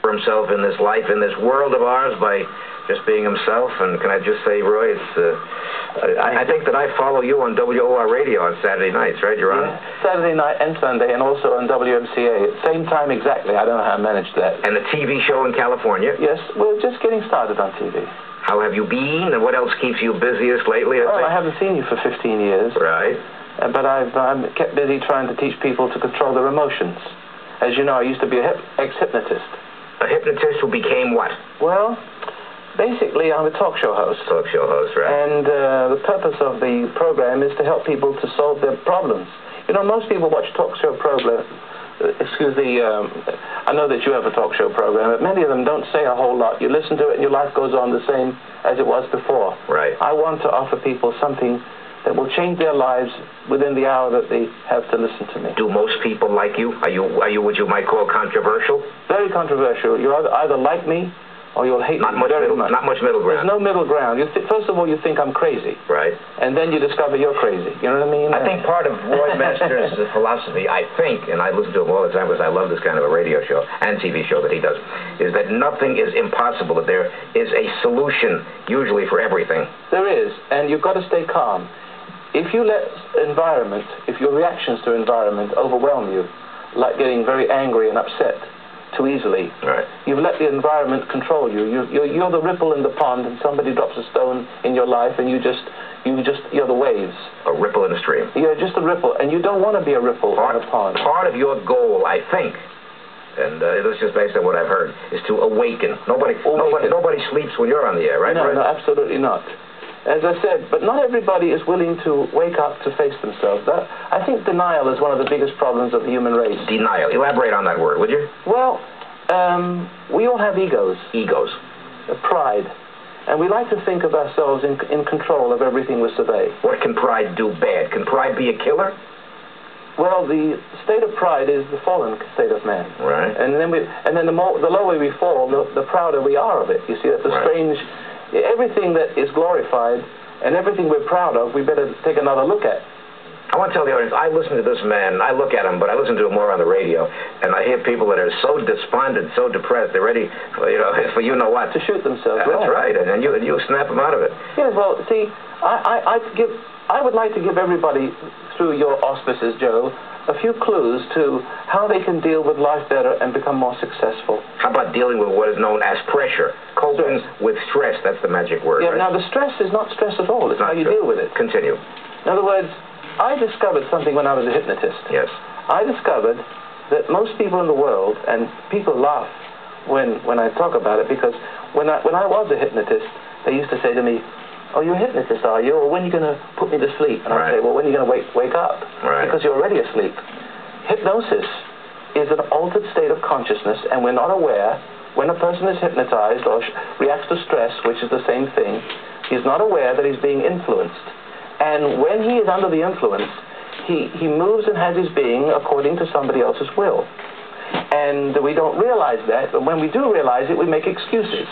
for himself in this life, in this world of ours, by just being himself. And can I just say, Roy, it's I think that I follow you on WOR radio on Saturday nights, right? You're on Saturday night and Sunday, and also on WMCA. Same time exactly. I don't know how I managed that. And the TV show in California? Yes, we're just getting started on TV. How have you been, and what else keeps you busiest lately? I haven't seen you for 15 years. Right. But I'm kept busy trying to teach people to control their emotions. As you know, I used to be an ex-hypnotist. A hypnotist who became what? Well, basically, I'm a talk show host. Talk show host, right. And the purpose of the program is to help people to solve their problems. You know, most people watch talk show program. I know that you have a talk show program, but many of them don't say a whole lot. You listen to it and your life goes on the same as it was before. Right. I want to offer people something that will change their lives within the hour that they have to listen to me. Do most people like you? Are you what you might call controversial? Very controversial. You either like me or you'll hate me very much. Not much middle ground. There's no middle ground. First of all, you think I'm crazy. Right. And then you discover you're crazy. You know what I mean? I think part of Roy Master's philosophy, I think, and I listen to him all the time because I love this kind of a radio show and TV show that he does, is that nothing is impossible, that there is a solution usually for everything. There is, and you've got to stay calm. If you let environment, if your reactions to environment overwhelm you, like getting very angry and upset too easily, right, you've let the environment control you. You're the ripple in the pond, and somebody drops a stone in your life, and you're the waves. A ripple in a stream. You're just a ripple, and you don't want to be a ripple in a pond. Part of your goal, I think, and this is just based on what I've heard, is to awaken. Nobody sleeps when you're on the air, right? No, absolutely not. As I said, but not everybody is willing to wake up to face themselves. I think denial is one of the biggest problems of the human race. Denial. Elaborate on that word, would you? Well, we all have egos. Egos. Pride. And we like to think of ourselves in control of everything we survey. What can pride do bad? Can pride be a killer? Well, the state of pride is the fallen state of man. Right. And then the lower we fall, the prouder we are of it. You see, that's a strange... Everything that is glorified and everything we're proud of, we better take another look at. I want to tell the audience, I listen to this man, I look at him, but I listen to him more on the radio, and I hear people that are so despondent, so depressed, they're ready for you know what. To shoot themselves. That's right, and you snap them out of it. Yes, well, see, I would like to give everybody, through your auspices, Joe, a few clues to how they can deal with life better and become more successful. How about dealing with what is known as pressure? Coping with stress, that's the magic word, Yeah, right? now the stress is not stress at all. It's how you deal with it. Continue. In other words, I discovered something when I was a hypnotist. Yes. I discovered that most people in the world, and people laugh when I talk about it, because when I was a hypnotist, they used to say to me, "Oh, you're a hypnotist, are you? Or when are you going to put me to sleep?" And I'd say, "Well, when are you going to wake up?" Right. Because you're already asleep. Hypnosis is an altered state of consciousness, and we're not aware. When a person is hypnotized or reacts to stress, which is the same thing, he's not aware that he's being influenced. And when he is under the influence, he moves and has his being according to somebody else's will. And we don't realize that, but when we do realize it, we make excuses.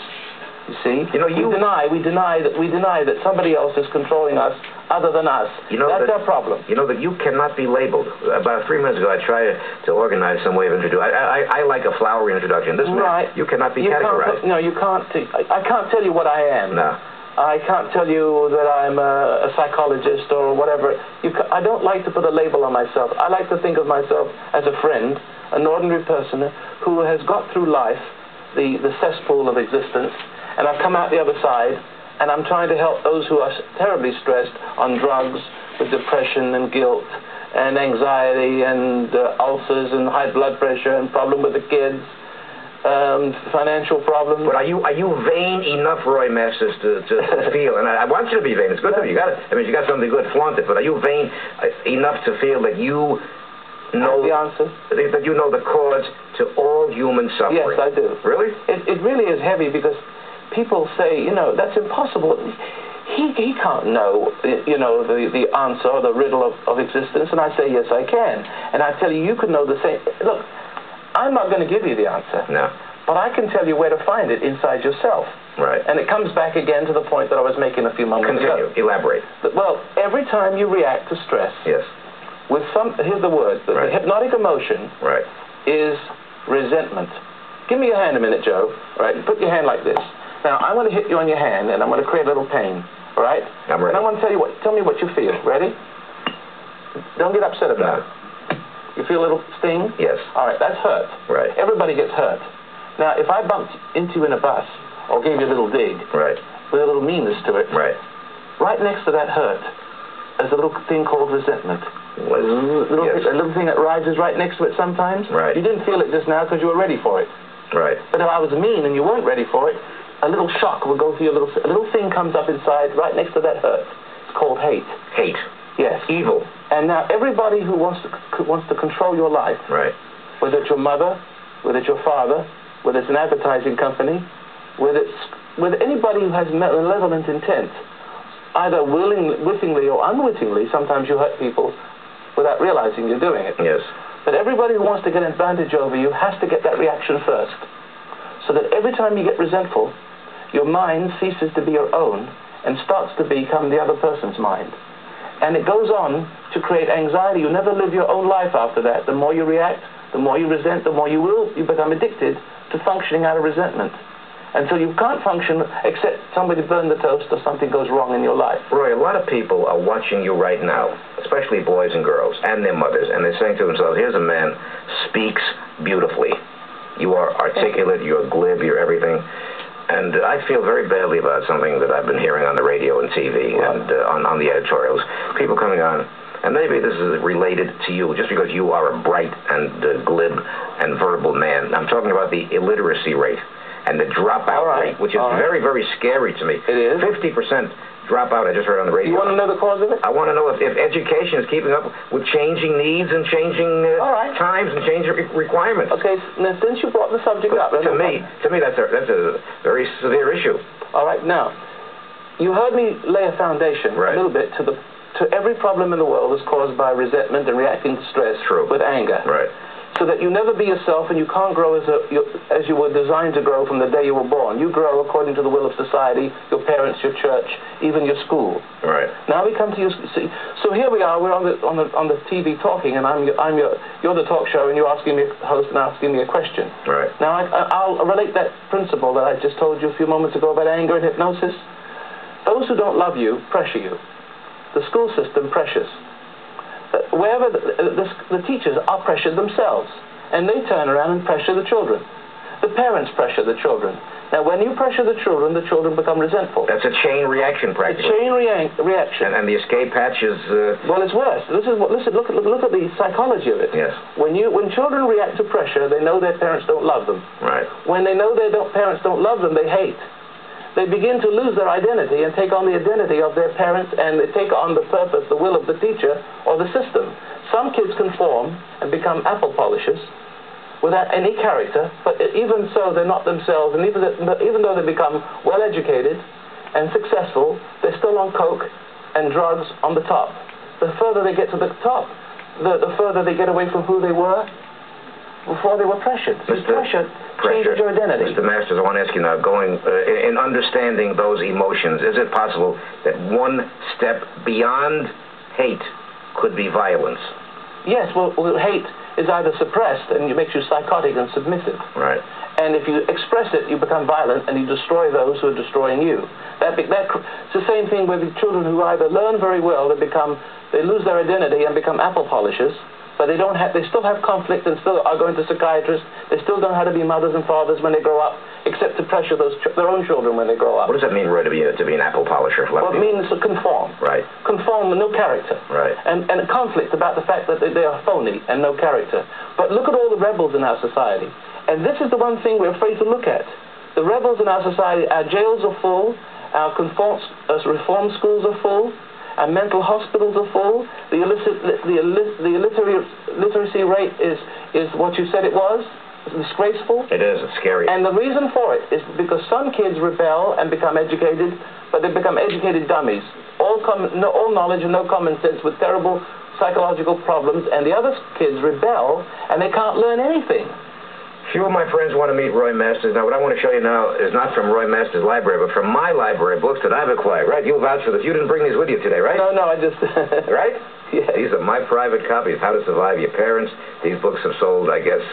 You see, we deny that somebody else is controlling us other than us. That's our problem. You know that you cannot be labeled. About 3 minutes ago, I tried to organize some way of introducing. I like a flowery introduction. This man, you cannot be categorized. No, you can't. I can't tell you what I am. No. I can't tell you that I'm a psychologist or whatever. I don't like to put a label on myself. I like to think of myself as a friend, an ordinary person who has got through life, the cesspool of existence, and I've come out the other side, and I'm trying to help those who are terribly stressed on drugs, with depression and guilt and anxiety and ulcers and high blood pressure and problem with the kids, financial problems. But are you vain enough, Roy Masters, to feel? And I want you to be vain. It's good to be. You got something good, flaunt it. But are you vain enough to feel that you know the answer? That you know the cause to all human suffering? Yes, I do. Really? It really is heavy because people say, that's impossible. He can't know, the answer or the riddle of existence. And I say, yes, I can. And I tell you, you could know the same. Look, I'm not going to give you the answer. No. But I can tell you where to find it inside yourself. Right. And it comes back again to the point that I was making a few moments ago. Continue. Elaborate. Well, every time you react to stress, yes, here's the word, the hypnotic emotion right, is resentment. Give me your hand a minute, Joe. All right, put your hand like this. Now, I'm going to hit you on your hand, and I'm going to create a little pain. All right? I'm ready. And I want to tell me what you feel. Ready? Don't get upset about it. You feel a little sting? Yes. All right, that's hurt. Right. Everybody gets hurt. Now, if I bumped into you in a bus or gave you a little dig Right. with a little meanness to it, Right. right next to that hurt is a little thing called resentment. Was, yes. A little thing that rises right next to it sometimes. Right. You didn't feel it just now because you were ready for it. Right. But if I was mean and you weren't ready for it, a little shock will go through a little thing comes up inside right next to that hurt. It's called hate. Hate. Yes. Evil. And now everybody who wants to control your life, Right. whether it's your mother, whether it's your father, whether it's an advertising company, whether anybody who has malevolent intent, either wittingly or unwittingly, sometimes you hurt people without realizing you're doing it. Yes. But everybody who wants to get advantage over you has to get that reaction first. So that every time you get resentful, your mind ceases to be your own and starts to become the other person's mind. And it goes on to create anxiety. You never live your own life after that. The more you react, the more you resent, the more you become addicted to functioning out of resentment. Until you can't function except somebody burned the toast or something goes wrong in your life. Roy, a lot of people are watching you right now, especially boys and girls and their mothers, and they're saying to themselves, here's a man speaks beautifully. You are articulate, you're glib, you're everything. And I feel very badly about something that I've been hearing on the radio and TV and on the editorials. People coming on, and maybe this is related to you, just because you are a bright and glib and verbal man. I'm talking about the illiteracy rate and the dropout rate, which is very, very scary to me. It is? 50% dropout, I just heard on the radio. You want to know the cause of it? I want to know if education is keeping up with changing needs and changing times and changing requirements. Okay, now since you brought the subject up... To me, that's a very severe issue. All right, now, you heard me lay a foundation a little bit to every problem in the world is caused by resentment and reacting to stress with anger. Right. So that you never be yourself and you can't grow as you were designed to grow from the day you were born. You grow according to the will of society, your parents, your church, even your school. Right. Now we come to you. So here we are. We're on the TV talking, and you're the talk show, and you're asking me host and asking me a question. Right. Now I'll relate that principle that I just told you a few moments ago about anger and hypnosis. Those who don't love you pressure you. The school system pressures. Wherever the teachers are pressured themselves, and they turn around and pressure the children. The parents pressure the children. Now, when you pressure the children become resentful. That's a chain reaction, practically. A chain reaction. And the escape hatch is... Well, it's worse. Listen, look at the psychology of it. Yes. When children react to pressure, they know their parents don't love them. Right. When they know their parents don't love them, they hate. They begin to lose their identity and take on the identity of their parents, and they take on the purpose, the will of the teacher or the system. Some kids conform and become apple polishers without any character, but even so, they're not themselves, and even though they become well-educated and successful, they're still on coke and drugs on the top. The further they get to the top, the further they get away from who they were before they were pressured. Pressure changes your identity. Mr. Masters, I want to ask you now, in understanding those emotions, is it possible that one step beyond hate could be violence? Yes, well, hate is either suppressed and it makes you psychotic and submissive. Right. And if you express it, you become violent and you destroy those who are destroying you. It's the same thing with the children who either learn very well, they lose their identity and become apple polishers, but they still have conflict and still are going to psychiatrists. They still don't know how to be mothers and fathers when they grow up, except to pressure their own children when they grow up. What does that mean, Roy, to be an apple polisher? Well, it means to conform. Right. Conform with no character. Right. And a conflict about the fact that they are phony and no character. But look at all the rebels in our society. And this is the one thing we're afraid to look at. The rebels in our society, our jails are full, our reform schools are full, our mental hospitals are full. The illiteracy rate is what you said it was. It's disgraceful. It is. It's scary. And the reason for it is because some kids rebel and become educated, but they become educated dummies. All knowledge and no common sense with terrible psychological problems. And the other kids rebel and they can't learn anything. Few of my friends want to meet Roy Masters. Now, what I want to show you now is not from Roy Masters' library, but from my library, books that I've acquired, right? You'll vouch for this. You didn't bring these with you today, right? No, I just... Right? Yeah. These are my private copies, How to Survive Your Parents. These books have sold, I guess...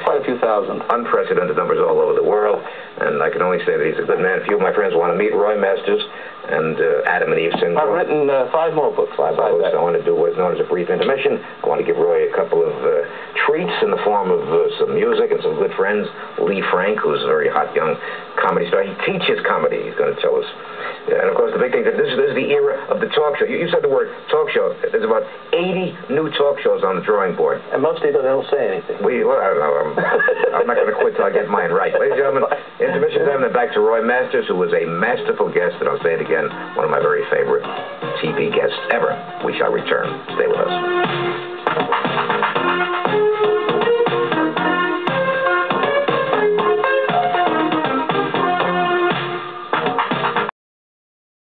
quite a few thousand. Unprecedented numbers all over the world, and I can only say that he's a good man. Few of my friends want to meet Roy Masters and Adam and Eve Syndrome. I've written 5 more books. 5 more books. I want to do what's known as a brief intermission. I want to give Roy a couple of treats in the form of some music and some good friends. Lee Frank, who's a very hot young comedy star. He teaches comedy, he's going to tell us. And, of course, the big thing, this is the era of the talk show. You said the word talk show. There's about 80 new talk shows on the drawing board. And most people don't say anything. Well, I don't know. I'm not going to quit till I get mine right. Ladies and gentlemen, intermission time, and back to Roy Masters, who was a masterful guest, and I'll say it again, one of my very favorite TV guests ever. We shall return. Stay with us.